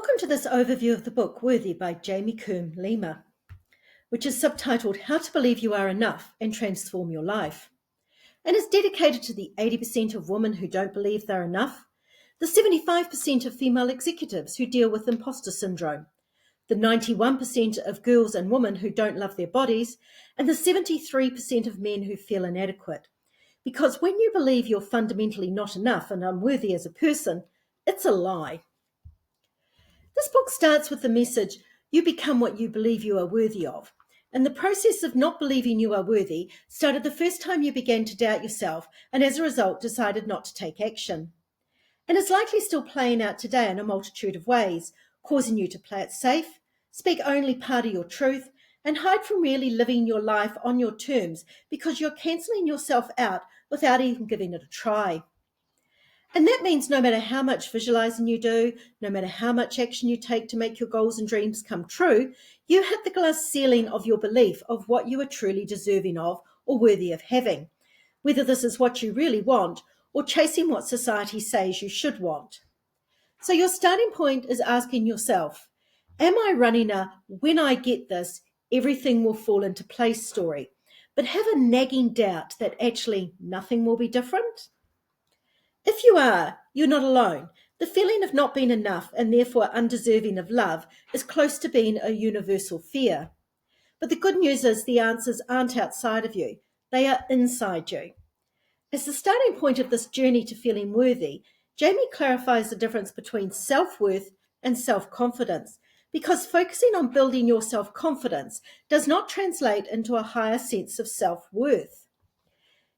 Welcome to this overview of the book Worthy by Jamie Kern Lima, which is subtitled How to Believe You Are Enough and Transform Your Life, and is dedicated to the 80% of women who don't believe they're enough, the 75% of female executives who deal with imposter syndrome, the 91% of girls and women who don't love their bodies, and the 73% of men who feel inadequate. Because when you believe you're fundamentally not enough and unworthy as a person, it's a lie. This book starts with the message, you become what you believe you are worthy of. And the process of not believing you are worthy started the first time you began to doubt yourself and as a result decided not to take action. And is likely still playing out today in a multitude of ways, causing you to play it safe, speak only part of your truth, and hide from really living your life on your terms because you're cancelling yourself out without even giving it a try. And that means no matter how much visualizing you do, no matter how much action you take to make your goals and dreams come true, you hit the glass ceiling of your belief of what you are truly deserving of or worthy of having, whether this is what you really want or chasing what society says you should want. So your starting point is asking yourself, am I running a when I get this, everything will fall into place story, but have a nagging doubt that actually nothing will be different? If you are, you're not alone. The feeling of not being enough and therefore undeserving of love is close to being a universal fear. But the good news is the answers aren't outside of you. They are inside you. As the starting point of this journey to feeling worthy, Jamie clarifies the difference between self-worth and self-confidence, because focusing on building your self-confidence does not translate into a higher sense of self-worth.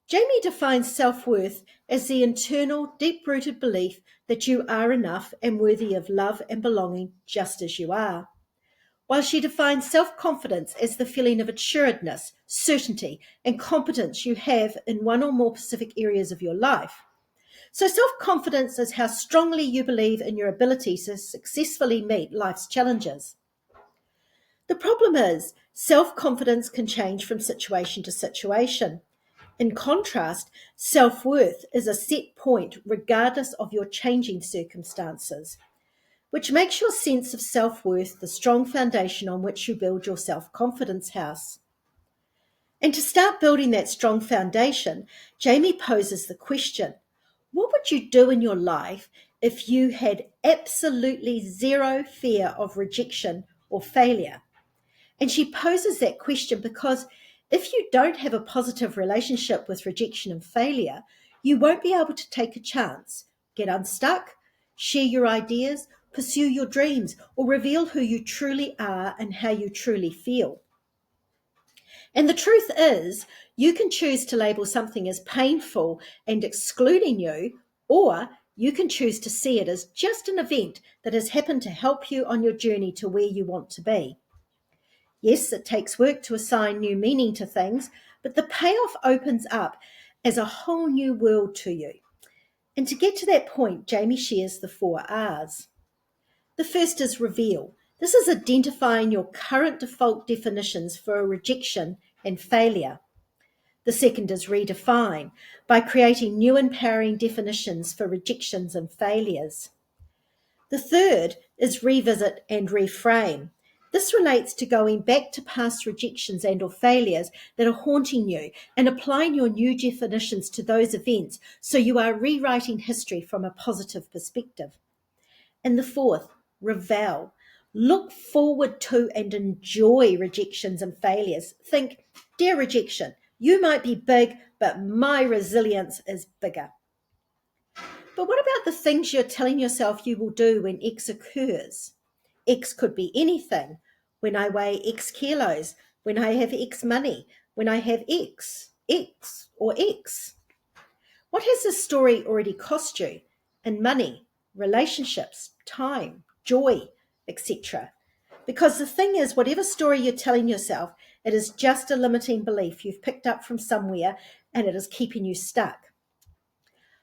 Jamie defines self-worth as the internal, deep-rooted belief that you are enough and worthy of love and belonging just as you are, while she defines self-confidence as the feeling of assuredness, certainty, and competence you have in one or more specific areas of your life. So self-confidence is how strongly you believe in your ability to successfully meet life's challenges. The problem is, self-confidence can change from situation to situation. In contrast, self-worth is a set point regardless of your changing circumstances, which makes your sense of self-worth the strong foundation on which you build your self-confidence house. And to start building that strong foundation, Jamie poses the question, what would you do in your life if you had absolutely zero fear of rejection or failure? And she poses that question because if you don't have a positive relationship with rejection and failure, you won't be able to take a chance, get unstuck, share your ideas, pursue your dreams, or reveal who you truly are and how you truly feel. And the truth is, you can choose to label something as painful and excluding you, or you can choose to see it as just an event that has happened to help you on your journey to where you want to be. Yes, it takes work to assign new meaning to things, but the payoff opens up as a whole new world to you. And to get to that point, Jamie shares the 4 R's. The first is reveal. This is identifying your current default definitions for a rejection and failure. The second is redefine, by creating new empowering definitions for rejections and failures. The third is revisit and reframe. This relates to going back to past rejections and or failures that are haunting you and applying your new definitions to those events so you are rewriting history from a positive perspective. And the fourth, revel. Look forward to and enjoy rejections and failures. Think, dear rejection, you might be big, but my resilience is bigger. But what about the things you're telling yourself you will do when X occurs? X could be anything. When I weigh X kilos, when I have X money, when I have X, or X. What has this story already cost you in money, relationships, time, joy, etc.? Because the thing is, whatever story you're telling yourself, it is just a limiting belief you've picked up from somewhere and it is keeping you stuck.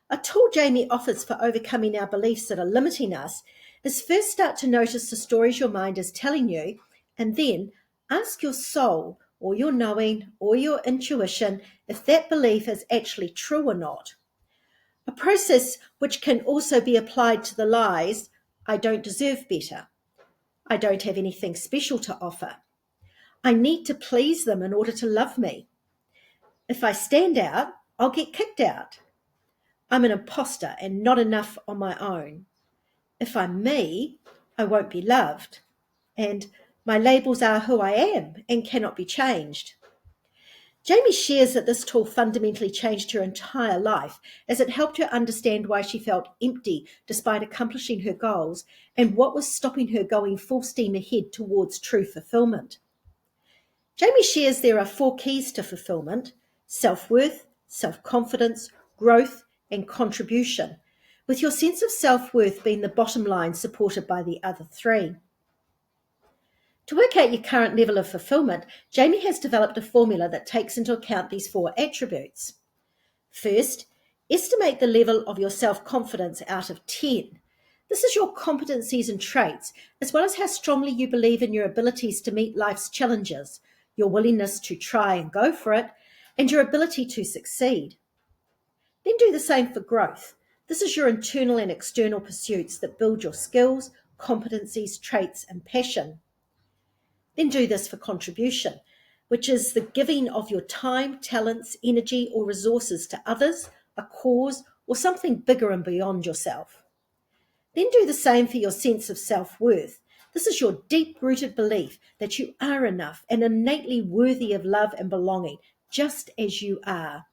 A tool Jamie offers for overcoming our beliefs that are limiting us is first start to notice the stories your mind is telling you, and then ask your soul or your knowing or your intuition if that belief is actually true or not. A process which can also be applied to the lies, I don't deserve better, I don't have anything special to offer. I need to please them in order to love me. If I stand out, I'll get kicked out. I'm an imposter and not enough on my own. If I'm me, I won't be loved. And my labels are who I am and cannot be changed. Jamie shares that this tool fundamentally changed her entire life as it helped her understand why she felt empty despite accomplishing her goals and what was stopping her going full steam ahead towards true fulfillment. Jamie shares there are 4 keys to fulfillment: self-worth, self-confidence, growth, and contribution, with your sense of self-worth being the bottom line supported by the other 3. To work out your current level of fulfillment, Jamie has developed a formula that takes into account these 4 attributes. First, estimate the level of your self-confidence out of 10. This is your competencies and traits, as well as how strongly you believe in your abilities to meet life's challenges, your willingness to try and go for it, and your ability to succeed. Then do the same for growth. This is your internal and external pursuits that build your skills, competencies, traits, and passion. Then do this for contribution, which is the giving of your time, talents, energy, or resources to others, a cause, or something bigger and beyond yourself. Then do the same for your sense of self-worth. This is your deep-rooted belief that you are enough and innately worthy of love and belonging, just as you are.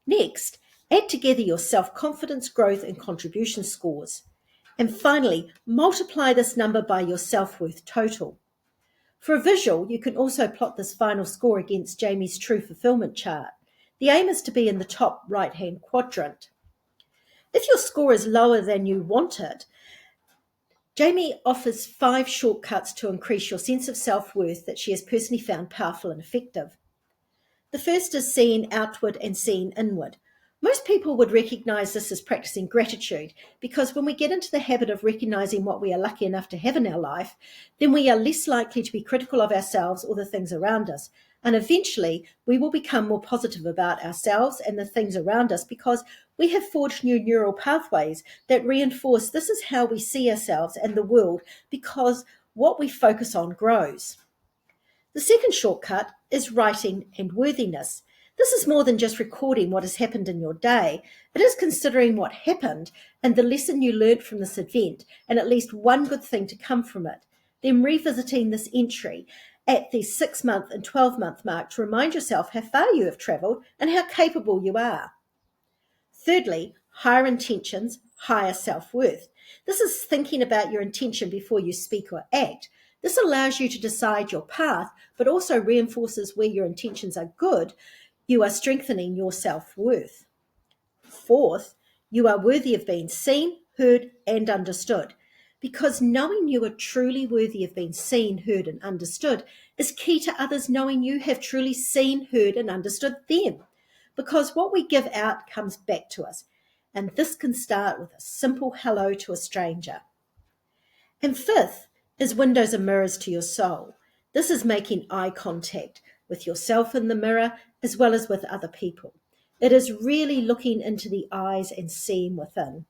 Next, add together your self-confidence, growth, and contribution scores. And finally, multiply this number by your self-worth total. For a visual, you can also plot this final score against Jamie's true fulfillment chart. The aim is to be in the top right-hand quadrant. If your score is lower than you want it, Jamie offers 5 shortcuts to increase your sense of self-worth that she has personally found powerful and effective. The first is seeing outward and seeing inward. Most people would recognize this as practicing gratitude, because when we get into the habit of recognizing what we are lucky enough to have in our life, then we are less likely to be critical of ourselves or the things around us. And eventually, we will become more positive about ourselves and the things around us because we have forged new neural pathways that reinforce this is how we see ourselves and the world, because what we focus on grows. The second shortcut is writing and worthiness. This is more than just recording what has happened in your day. It is considering what happened and the lesson you learnt from this event and at least one good thing to come from it. Then revisiting this entry at the 6-month and 12-month mark to remind yourself how far you have travelled and how capable you are. Thirdly, higher intentions, higher self-worth. This is thinking about your intention before you speak or act. This allows you to decide your path, but also reinforces where your intentions are good. You are strengthening your self-worth. Fourth, you are worthy of being seen, heard, and understood. Because knowing you are truly worthy of being seen, heard, and understood is key to others knowing you have truly seen, heard, and understood them. Because what we give out comes back to us. And this can start with a simple hello to a stranger. And fifth is windows and mirrors to your soul. This is making eye contact with yourself in the mirror as well as with other people. It is really looking into the eyes and seeing within.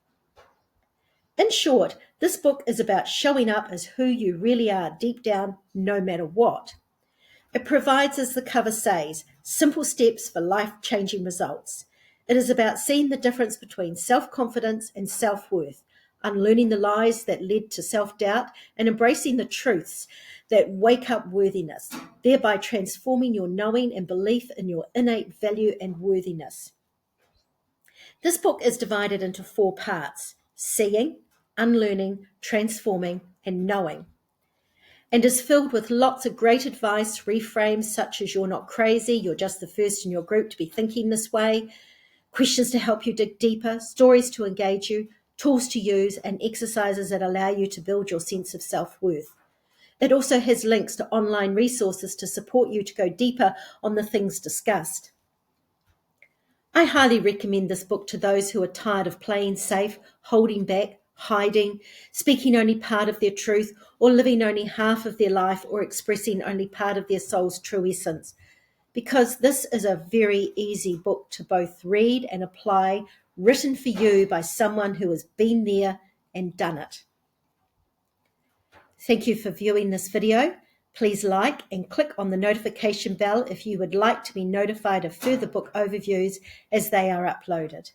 In short, this book is about showing up as who you really are deep down, no matter what. It provides, as the cover says, simple steps for life-changing results. It is about seeing the difference between self-confidence and self-worth, unlearning the lies that led to self-doubt, and embracing the truths that wake up worthiness, thereby transforming your knowing and belief in your innate value and worthiness. This book is divided into 4 parts: seeing, unlearning, transforming, and knowing, and is filled with lots of great advice, reframes such as "you're not crazy, you're just the first in your group to be thinking this way," questions to help you dig deeper, stories to engage you, tools to use, and exercises that allow you to build your sense of self-worth. It also has links to online resources to support you to go deeper on the things discussed. I highly recommend this book to those who are tired of playing safe, holding back, hiding, speaking only part of their truth, or living only half of their life, or expressing only part of their soul's true essence. Because this is a very easy book to both read and apply, written for you by someone who has been there and done it. Thank you for viewing this video. Please like and click on the notification bell if you would like to be notified of further book overviews as they are uploaded.